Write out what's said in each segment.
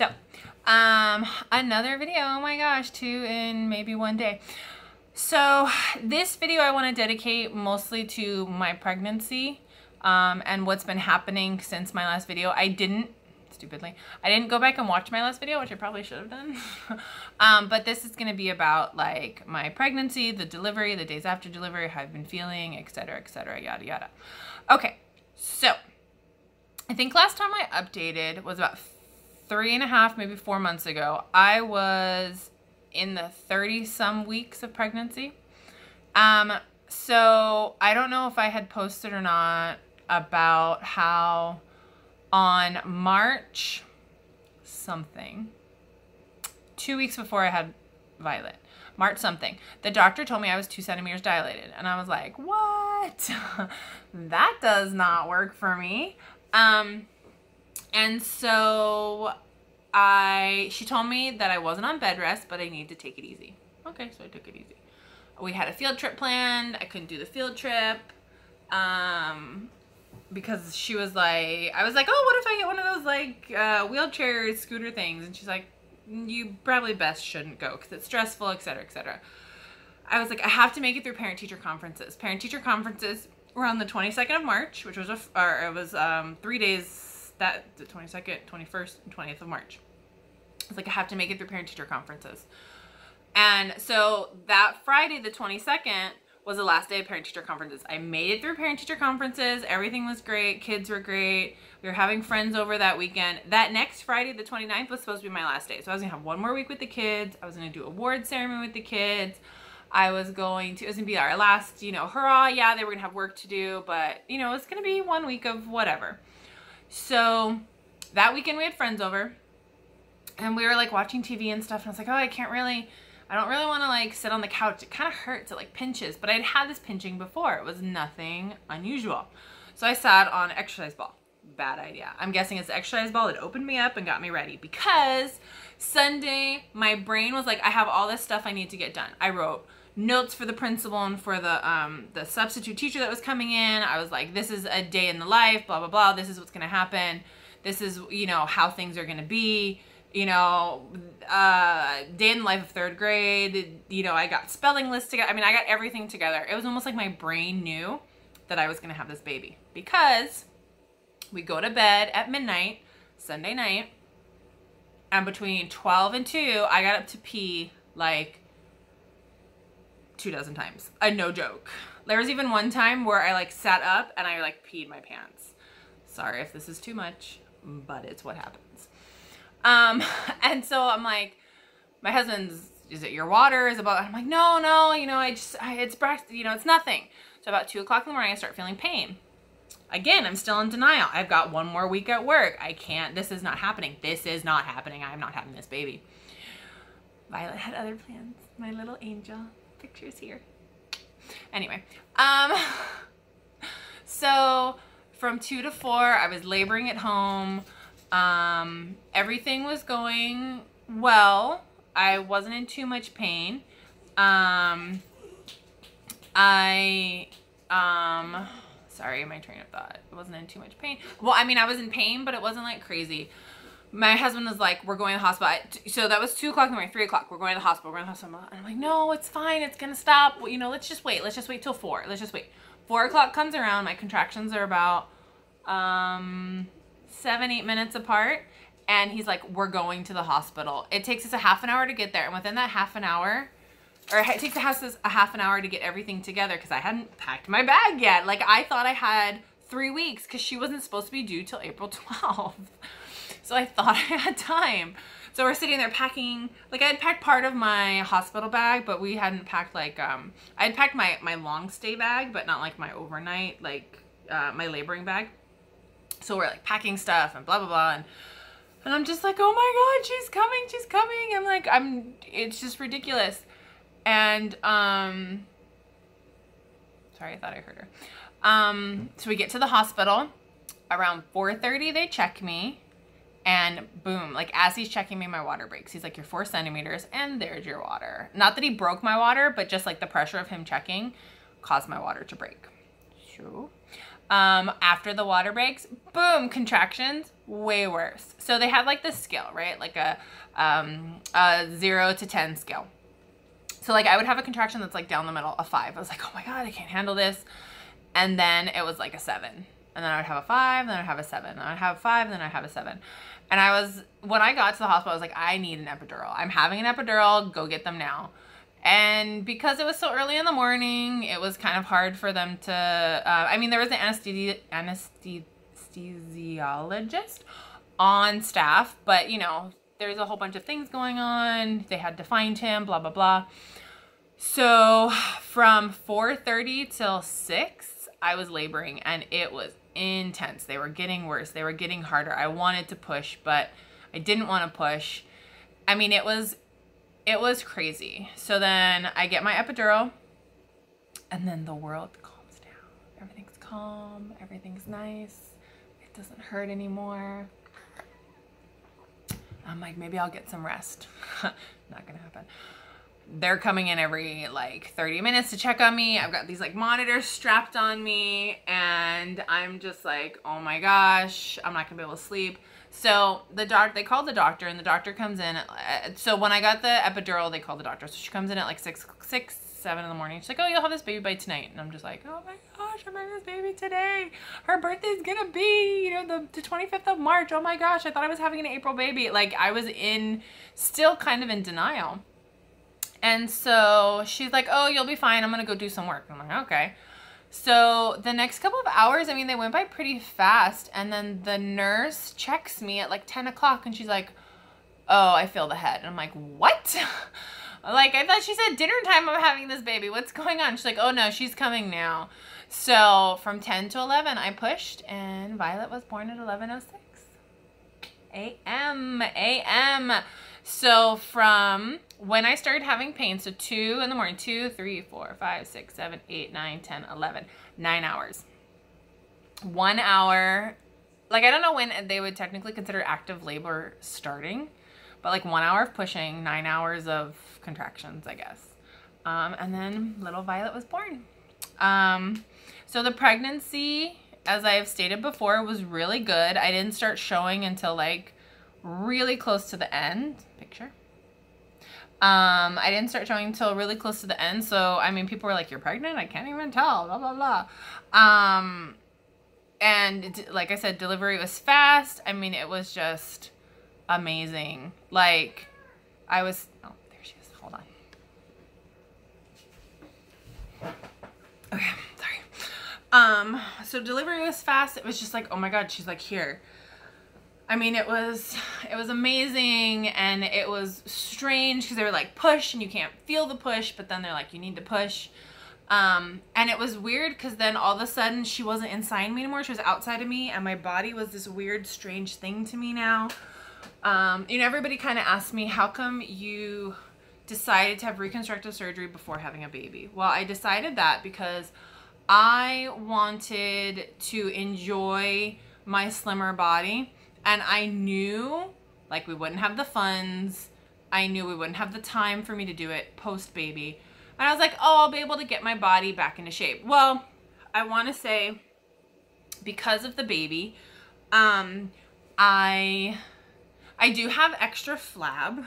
So, another video, oh my gosh, 2 in maybe 1 day. So this video I want to dedicate mostly to my pregnancy, and what's been happening since my last video. I didn't go back and watch my last video, which I probably should have done. But this is going to be about like my pregnancy, the delivery, the days after delivery, how I've been feeling, etc., yada, yada. Okay. So I think last time I updated was about 3.5, maybe 4 months ago. I was in the 30-some weeks of pregnancy. So I don't know if I had posted or not about how on March something, 2 weeks before I had Violet, March something, the doctor told me I was 2 centimeters dilated. And I was like, what? That does not work for me. And so she told me that I wasn't on bed rest, but I need to take it easy. Okay, so I took it easy. We had a field trip planned. I couldn't do the field trip because she was like, I was like, oh, what if I get one of those like wheelchair scooter things? And she's like, you probably best shouldn't go because it's stressful, etc., etc. I was like, I have to make it through parent-teacher conferences. Parent-teacher conferences were on the 22nd of March, which was it was 3 days. The 22nd, 21st, and 20th of March. It's like I have to make it through parent-teacher conferences. And so that Friday, the 22nd, was the last day of parent-teacher conferences. I made it through parent-teacher conferences. Everything was great. Kids were great. We were having friends over that weekend. That next Friday, the 29th, was supposed to be my last day. So I was going to have 1 more week with the kids. I was going to do award ceremony with the kids. It was going to be our last, hurrah. Yeah, they were going to have work to do, but, it's going to be 1 week of whatever. So that weekend we had friends over and we were like watching TV and stuff. And I was like, oh, I don't really want to like sit on the couch. It kind of hurts. It like pinches, but I'd had this pinching before. It was nothing unusual. So I sat on an exercise ball. Bad idea. I'm guessing it's the exercise ball that opened me up and got me ready because Sunday my brain was like, I have all this stuff I need to get done. I wrote notes for the principal and for the substitute teacher that was coming in. I was like, this is a day in the life, blah, blah, blah. This is what's going to happen. This is, how things are going to be, day in the life of 3rd grade. I got spelling lists together. I mean, I got everything together. It was almost like my brain knew that I was going to have this baby because we go to bed at midnight, Sunday night, and between 12 and 2, I got up to pee like 24 times. No joke. There was even one time where I like sat up and I like peed my pants. Sorry if this is too much, but it's what happens. And so I'm like, my husband's, is it your water? Is it about, I'm like, no, it's nothing. So about 2 o'clock in the morning, I start feeling pain. Again, I'm still in denial. I've got 1 more week at work. This is not happening. This is not happening. I'm not having this baby. Violet had other plans. My little angel. Pictures here. Anyway, so from 2 to 4, I was laboring at home. Everything was going well. I wasn't in too much pain. Sorry, my train of thought. I wasn't in too much pain. Well, I mean, I was in pain, but it wasn't like crazy. My husband was like, we're going to the hospital. So that was 2 o'clock in the morning, 3 o'clock. We're going to the hospital. And I'm like, no, it's fine. It's going to stop. Well, let's just wait. Let's just wait till 4. Let's just wait. 4 o'clock comes around. My contractions are about 7-8 minutes apart. And he's like, we're going to the hospital. It takes us a half an hour to get there. And within that half an hour, or it takes us a half an hour to get everything together because I hadn't packed my bag yet. Like I thought I had 3 weeks because she wasn't supposed to be due till April 12th. So I thought I had time. So we're sitting there packing, like I had packed part of my hospital bag, but we hadn't packed like, I had packed my long stay bag, but not like my overnight, like my laboring bag. So we're like packing stuff and blah, blah, blah. And I'm just like, oh my God, she's coming. She's coming. I'm like, it's just ridiculous. And, sorry, I thought I heard her. So we get to the hospital around 4:30, they check me. And boom, like as he's checking me, my water breaks. He's like, you're 4 centimeters and there's your water. Not that he broke my water, but just like the pressure of him checking caused my water to break. So, after the water breaks, Boom, contractions, way worse. So they had like this scale, right? Like a 0 to 10 scale. So like I would have a contraction that's like down the middle, a 5. I was like, oh my God, I can't handle this. And then it was like a 7. And then I would have a 5, and then I'd have a 7. And I'd have a 5, and then I'd have a 7. And when I got to the hospital, I was like, I need an epidural. I'm having an epidural, go get them now. And because it was so early in the morning, it was kind of hard for them to, I mean, there was an anesthesiologist on staff, but you know, there's a whole bunch of things going on. They had to find him, blah, blah, blah. So from 4:30 till 6, I was laboring, and it was intense. They were getting worse. They were getting harder. I wanted to push, but I didn't want to push. I mean, it was crazy. So then I get my epidural, and then the world calms down. Everything's calm. Everything's nice. It doesn't hurt anymore. I'm like, maybe I'll get some rest. Not gonna happen. They're coming in every like 30 minutes to check on me. I've got these like monitors strapped on me, and I'm just like, oh my gosh, I'm not gonna be able to sleep. So they called the doctor, and the doctor comes in. So when I got the epidural, they called the doctor. So she comes in at like 6, 7 in the morning. She's like, oh, you'll have this baby by tonight. And I'm just like, oh my gosh, I'm having this baby today. Her birthday's gonna be, you know, the 25th of March. Oh my gosh, I thought I was having an April baby. Like I was still kind of in denial. And so she's like, oh, you'll be fine. I'm gonna go do some work. I'm like, okay. So the next couple of hours, I mean, they went by pretty fast. And then the nurse checks me at like 10 o'clock, and she's like, oh, I feel the head. And I'm like, what? Like, I thought she said dinner time, I'm having this baby. What's going on? She's like, oh no, she's coming now. So from 10 to 11, I pushed, and Violet was born at 11:06 a.m. So from when I started having pain, so 2 in the morning, 2, 3, 4, 5, 6, 7, 8, 9, 10, 11, 9 hours. 1 hour, like I don't know when they would technically consider active labor starting, but like 1 hour of pushing, 9 hours of contractions, I guess. And then little Violet was born. So the pregnancy, as I have stated before, was really good. I didn't start showing until like really close to the end. Picture. I didn't start showing until really close to the end. So, I mean, people were like, you're pregnant? I can't even tell, blah, blah, blah. And like I said, delivery was fast. I mean, it was just amazing. Like, oh, there she is. Hold on. Okay, sorry. So delivery was fast. It was just like, oh my God, she's like here. I mean, it was amazing, and it was strange because they were like, push, and you can't feel the push, but then they're like, you need to push. And it was weird because then all of a sudden she wasn't inside me anymore. She was outside of me, and my body was this weird, strange thing to me now. You know, everybody kind of asked me, how come you decided to have reconstructive surgery before having a baby? Well, I decided that because I wanted to enjoy my slimmer body. And I knew, like, we wouldn't have the funds. I knew we wouldn't have the time for me to do it post-baby. And I was like, oh, I'll be able to get my body back into shape. Well, I want to say, because of the baby, I do have extra flab.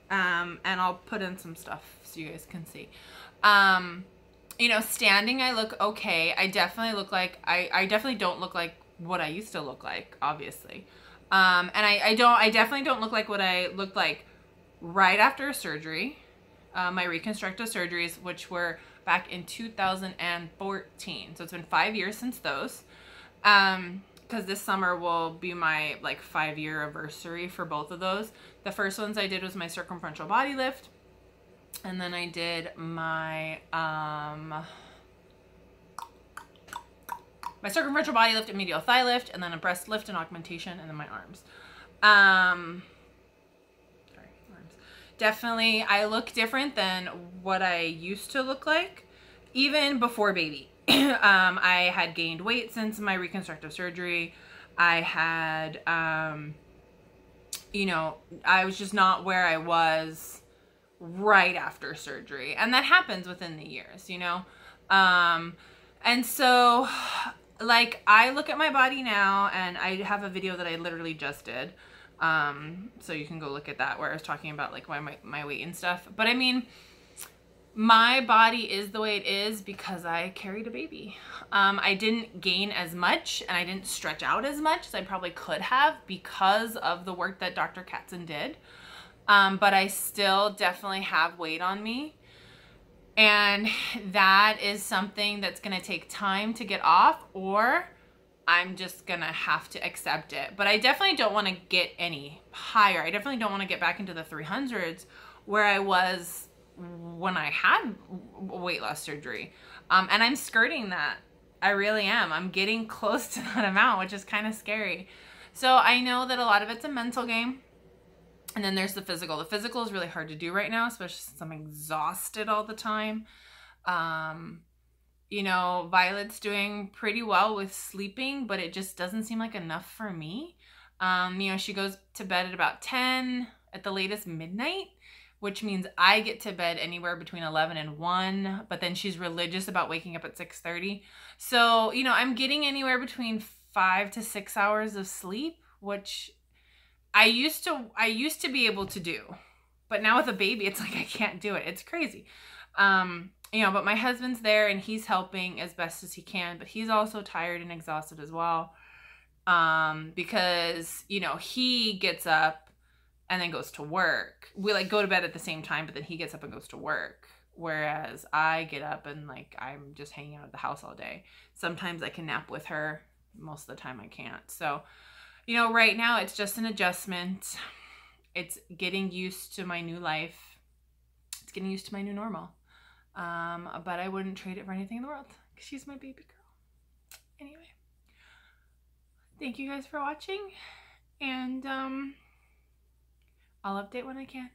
And I'll put in some stuff so you guys can see. You know, standing, I look okay. I definitely look like, I definitely don't look like what I used to look like, obviously. And I definitely don't look like what I looked like right after surgery, my reconstructive surgeries, which were back in 2014. So it's been 5 years since those. Because this summer will be my like 5-year anniversary for both of those. The first ones I did was my circumferential body lift. And then I did my, my circumferential body lift and medial thigh lift, and then a breast lift and augmentation, and then my arms. Arms. Definitely, I look different than what I used to look like, even before baby. I had gained weight since my reconstructive surgery. I had, you know, I was just not where I was right after surgery. And that happens within the years, you know? And so like, I look at my body now, and I have a video that I literally just did. So you can go look at that, where I was talking about like my weight and stuff. But I mean, my body is the way it is because I carried a baby. I didn't gain as much, and I didn't stretch out as much as I probably could have because of the work that Dr. Katzen did. But I still definitely have weight on me. And that is something that's going to take time to get off, or I'm just going to have to accept it. But I definitely don't want to get any higher. I definitely don't want to get back into the 300s where I was when I had weight loss surgery. And I'm skirting that. I really am. I'm getting close to that amount, which is kind of scary. So I know that a lot of it's a mental game. And then there's the physical. The physical is really hard to do right now, especially since I'm exhausted all the time. You know, Violet's doing pretty well with sleeping, but it just doesn't seem like enough for me. You know, she goes to bed at about 10, at the latest midnight, which means I get to bed anywhere between 11 and 1, but then she's religious about waking up at 6:30. So, you know, I'm getting anywhere between 5 to 6 hours of sleep, which I used to be able to do, but now with a baby, it's like I can't do it. It's crazy. You know, but my husband's there and he's helping as best as he can, but he's also tired and exhausted as well. Because, you know, he gets up and then goes to work. We like go to bed at the same time, but then he gets up and goes to work. Whereas I get up and like, I'm just hanging out at the house all day. Sometimes I can nap with her. Most of the time I can't. So, you know, right now it's just an adjustment. It's getting used to my new life. It's getting used to my new normal. But I wouldn't trade it for anything in the world because she's my baby girl. Anyway, thank you guys for watching, and I'll update when I can.